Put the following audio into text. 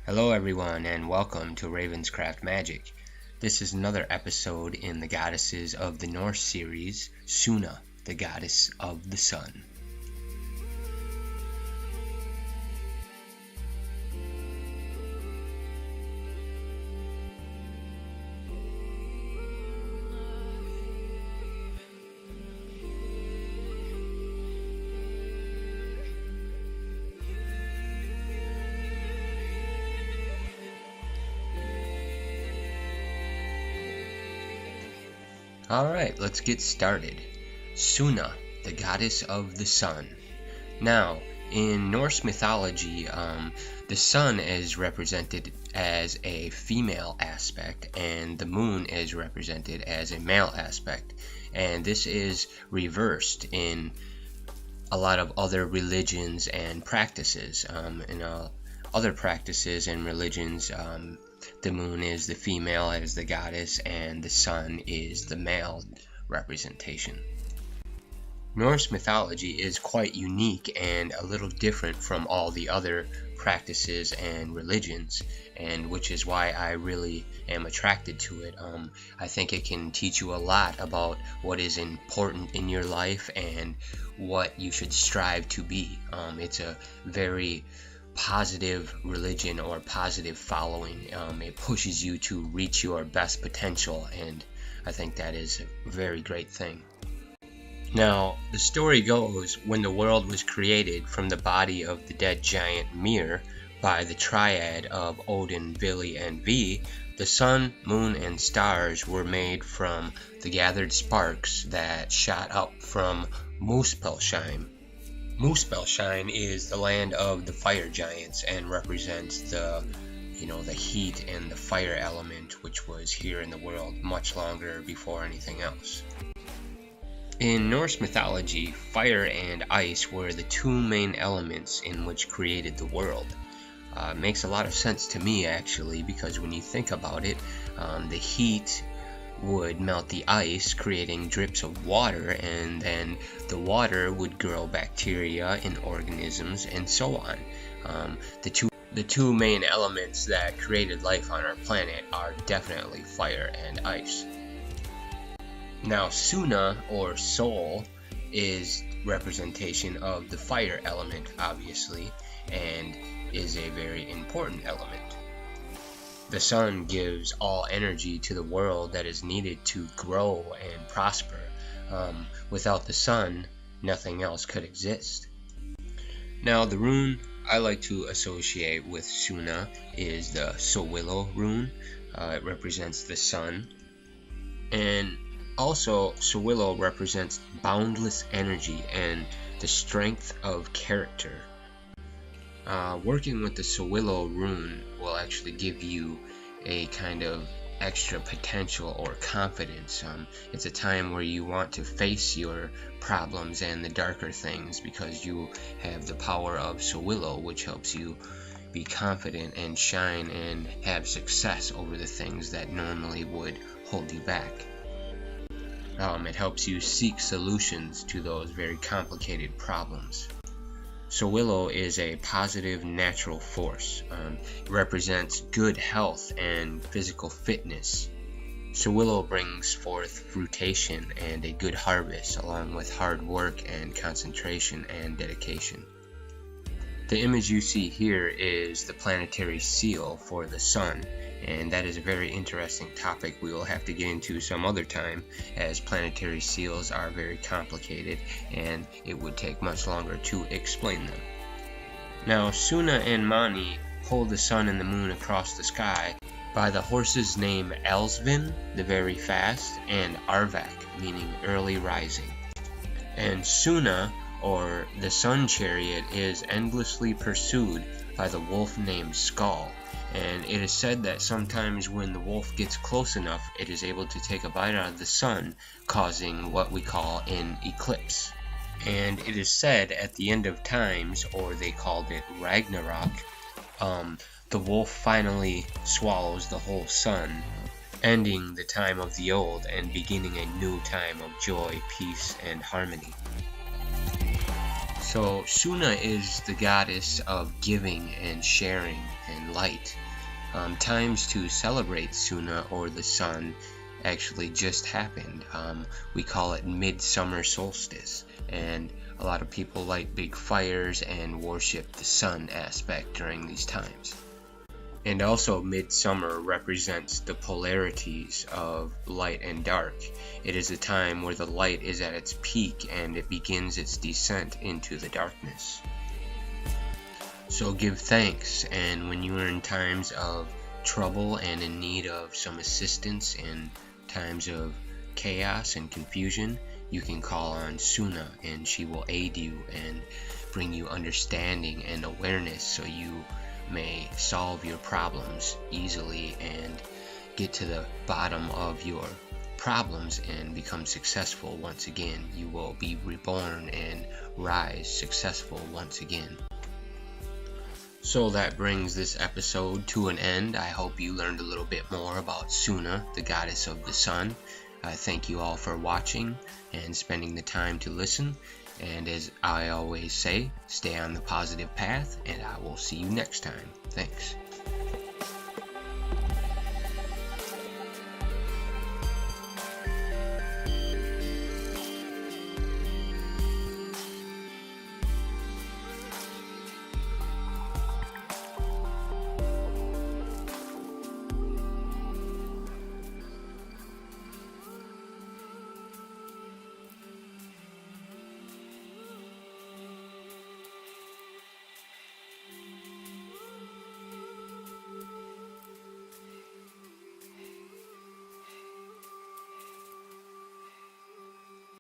Hello everyone and welcome to Ravenscraft Magic. This is another episode in the Goddesses of the Norse series, Sunna, the Goddess of the Sun. Alright, let's get started. Sunna, the Goddess of the Sun. Now, in Norse mythology, the sun is represented as a female aspect and the moon is represented as a male aspect. And this is reversed in a lot of other religions and practices. In other practices and religions, the moon is the female as the goddess and the sun is the male representation. Norse mythology is quite unique and a little different from all the other practices and religions, and which is why I really am attracted to it. I think it can teach you a lot about what is important in your life and what you should strive to be. It's a very positive religion or positive following. It pushes you to reach your best potential, and I think that is a very great thing. Now, the story goes, when the world was created from the body of the dead giant Mir by the triad of Odin, Vili, and Ve, the sun, moon, and stars were made from the gathered sparks that shot up from Muspelheim. Muspelheim is the land of the fire giants and represents the heat and the fire element, which was here in the world much longer before anything else. In Norse mythology, fire and ice were the two main elements in which created the world. It makes a lot of sense to me actually, because when you think about it, the heat would melt the ice, creating drips of water, and then the water would grow bacteria and organisms and so on. The two main elements that created life on our planet are definitely fire and ice. Now, Sunna, or soul, is representation of the fire element, obviously, and is a very important element. The sun gives all energy to the world that is needed to grow and prosper. Without the sun, nothing else could exist. Now, the rune I like to associate with Sunna is the Sowilo rune. It represents the sun. And also, Sowilo represents boundless energy and the strength of character. Working with the Sowilo rune will actually give you a kind of extra potential or confidence. It's a time where you want to face your problems and the darker things because you have the power of Sowilo, which helps you be confident and shine and have success over the things that normally would hold you back. It helps you seek solutions to those very complicated problems. Sowilo is a positive natural force. It represents good health and physical fitness. Sowilo brings forth fruitation and a good harvest, along with hard work and concentration and dedication. The image you see here is the planetary seal for the sun, and that is a very interesting topic we will have to get into some other time, as planetary seals are very complicated and it would take much longer to explain them. Now, Sunna and Mani hold the sun and the moon across the sky by the horses named Elsvin, the very fast, and Arvak, meaning early rising. And Sunna, or the sun chariot, is endlessly pursued by the wolf named Skull, and it is said that sometimes when the wolf gets close enough, it is able to take a bite out of the sun, causing what we call an eclipse. And it is said at the end of times, or they called it Ragnarok, the wolf finally swallows the whole sun, ending the time of the old and beginning a new time of joy, peace, and harmony. So Sunna is the goddess of giving and sharing and light. Times to celebrate Sunna, or the sun, actually just happened. We call it midsummer solstice, and a lot of people light big fires and worship the sun aspect during these times. And also, midsummer represents the polarities of light and dark. It is a time where the light is at its peak and it begins its descent into the darkness. So give thanks, and when you are in times of trouble and in need of some assistance, in times of chaos and confusion, you can call on Sunna, and she will aid you and bring you understanding and awareness so you may solve your problems easily and get to the bottom of your problems and become successful once again. You will be reborn and rise successful once again. So that brings this episode to an end. I hope you learned a little bit more about Sunna, the goddess of the sun. I thank you all for watching and spending the time to listen. And as I always say, stay on the positive path, and I will see you next time. Thanks.